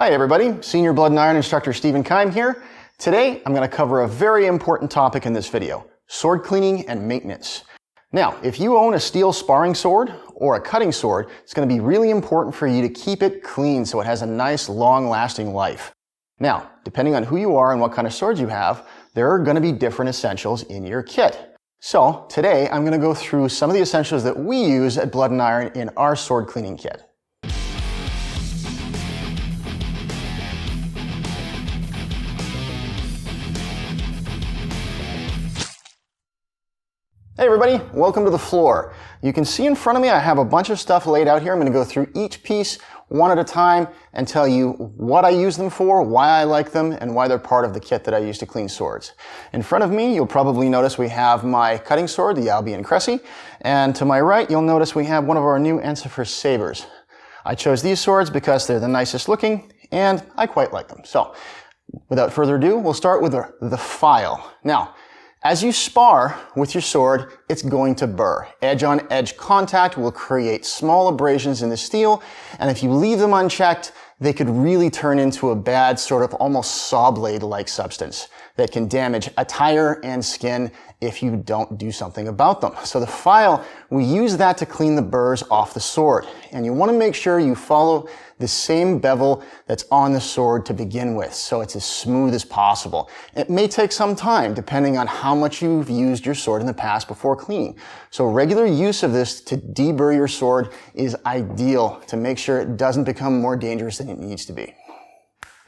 Hi everybody, Senior Blood and Iron Instructor Stephen Keim here. Today I'm going to cover a very important topic in this video, sword cleaning and maintenance. Now, if you own a steel sparring sword or a cutting sword, it's going to be really important for you to keep it clean so it has a nice long-lasting life. Now, depending on who you are and what kind of swords you have, there are going to be different essentials in your kit. So today I'm going to go through some of the essentials that we use at Blood and Iron in our sword cleaning kit. Hey everybody, welcome to the floor. You can see in front of me I have a bunch of stuff laid out here. I'm going to go through each piece one at a time and tell you what I use them for, why I like them, and why they're part of the kit that I use to clean swords. In front of me, you'll probably notice we have my cutting sword, the Albion Cressy, and to my right, you'll notice we have one of our new Ensifer sabers. I chose these swords because they're the nicest looking, and I quite like them. So, without further ado, we'll start with the file. Now, as you spar with your sword, it's going to burr. Edge-on-edge contact will create small abrasions in the steel, and if you leave them unchecked, they could really turn into a bad sort of almost saw blade-like substance that can damage attire and skin if you don't do something about them. So the file, we use that to clean the burrs off the sword. And you want to make sure you follow the same bevel that's on the sword to begin with, so it's as smooth as possible. It may take some time depending on how much you've used your sword in the past before cleaning. So regular use of this to deburr your sword is ideal to make sure it doesn't become more dangerous than it needs to be.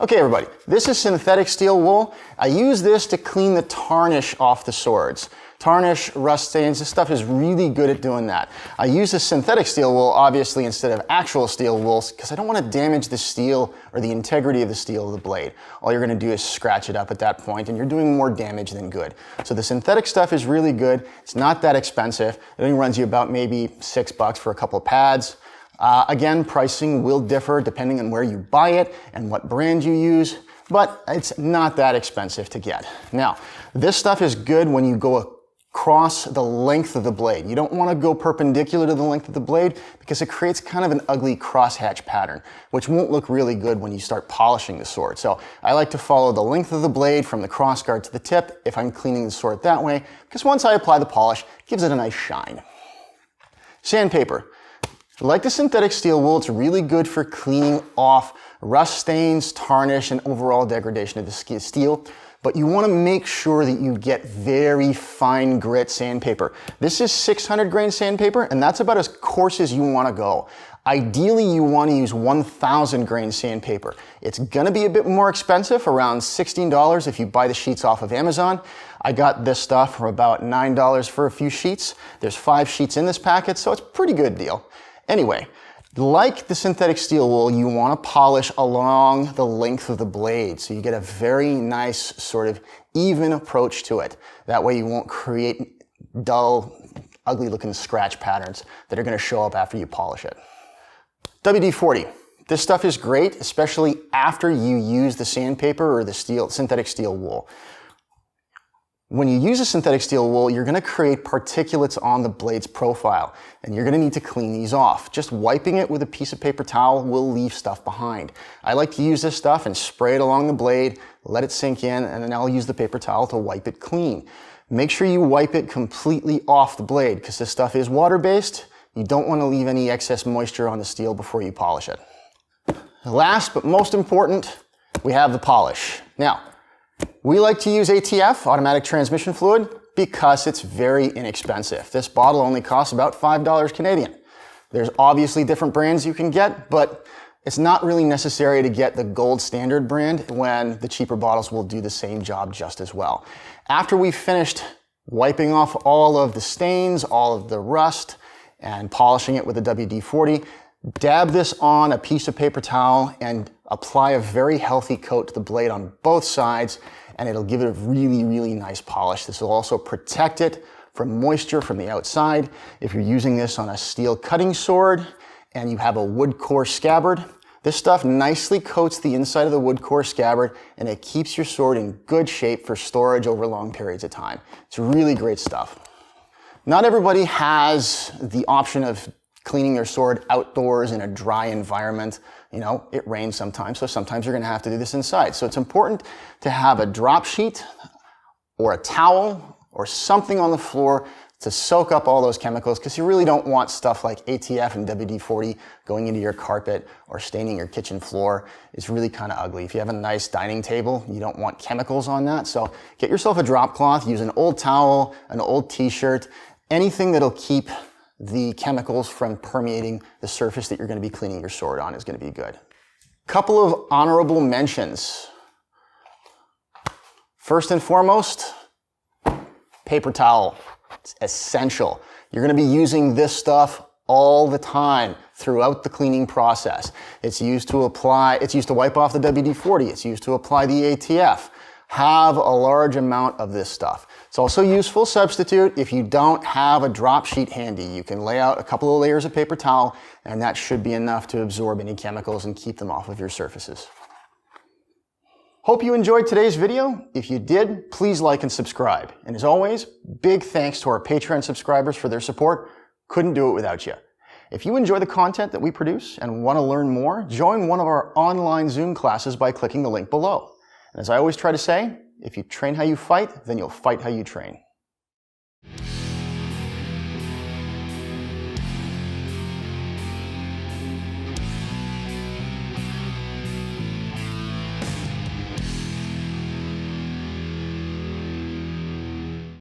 Okay everybody, this is synthetic steel wool. I use this to clean the tarnish off the swords. Tarnish, rust stains, this stuff is really good at doing that. I use the synthetic steel wool obviously instead of actual steel wool because I don't want to damage the steel or the integrity of the steel of the blade. All you're going to do is scratch it up at that point and you're doing more damage than good. So the synthetic stuff is really good. It's not that expensive. It only runs you about maybe $6 for a couple of pads. Again, pricing will differ depending on where you buy it and what brand you use, but it's not that expensive to get. Now, this stuff is good when you go across the length of the blade. You don't want to go perpendicular to the length of the blade because it creates kind of an ugly crosshatch pattern, which won't look really good when you start polishing the sword. So I like to follow the length of the blade from the crossguard to the tip if I'm cleaning the sword that way, because once I apply the polish, it gives it a nice shine. Sandpaper. Like the synthetic steel wool, it's really good for cleaning off rust stains, tarnish, and overall degradation of the steel. But you want to make sure that you get very fine grit sandpaper. This is 600 grain sandpaper, and that's about as coarse as you want to go. Ideally, you want to use 1,000 grain sandpaper. It's going to be a bit more expensive, around $16 if you buy the sheets off of Amazon. I got this stuff for about $9 for a few sheets. There's 5 sheets in this packet, so it's a pretty good deal. Anyway, like the synthetic steel wool, you want to polish along the length of the blade so you get a very nice sort of even approach to it. That way you won't create dull, ugly looking scratch patterns that are going to show up after you polish it. WD-40. This stuff is great, especially after you use the sandpaper or the synthetic steel wool. When you use a synthetic steel wool, you're going to create particulates on the blade's profile, and you're going to need to clean these off. Just wiping it with a piece of paper towel will leave stuff behind. I like to use this stuff and spray it along the blade, let it sink in, and then I'll use the paper towel to wipe it clean. Make sure you wipe it completely off the blade, because this stuff is water-based. You don't want to leave any excess moisture on the steel before you polish it. Last but most important, we have the polish. Now, we like to use ATF, automatic transmission fluid, because it's very inexpensive. This bottle only costs about $5 Canadian. There's obviously different brands you can get, but it's not really necessary to get the gold standard brand when the cheaper bottles will do the same job just as well. After we've finished wiping off all of the stains, all of the rust, and polishing it with a WD-40, dab this on a piece of paper towel and apply a very healthy coat to the blade on both sides, and it'll give it a really, really nice polish. This will also protect it from moisture from the outside. If you're using this on a steel cutting sword and you have a wood core scabbard, this stuff nicely coats the inside of the wood core scabbard and it keeps your sword in good shape for storage over long periods of time. It's really great stuff. Not everybody has the option of cleaning your sword outdoors in a dry environment. You know, it rains sometimes, so sometimes you're gonna have to do this inside. So it's important to have a drop sheet or a towel or something on the floor to soak up all those chemicals, because you really don't want stuff like ATF and WD-40 going into your carpet or staining your kitchen floor. It's really kind of ugly. If you have a nice dining table, you don't want chemicals on that. So get yourself a drop cloth, use an old towel, an old t-shirt, anything that'll keep the chemicals from permeating the surface that you're going to be cleaning your sword on is going to be good. Couple of honorable mentions. First and foremost, paper towel. It's essential. You're going to be using this stuff all the time throughout the cleaning process. It's used to wipe off the WD-40. It's used to apply the ATF. Have a large amount of this stuff. It's also a useful substitute if you don't have a drop sheet handy. You can lay out a couple of layers of paper towel, and that should be enough to absorb any chemicals and keep them off of your surfaces. Hope you enjoyed today's video. If you did, please like and subscribe. And as always, big thanks to our Patreon subscribers for their support. Couldn't do it without you. If you enjoy the content that we produce and want to learn more, join one of our online Zoom classes by clicking the link below. And as I always try to say, if you train how you fight, then you'll fight how you train.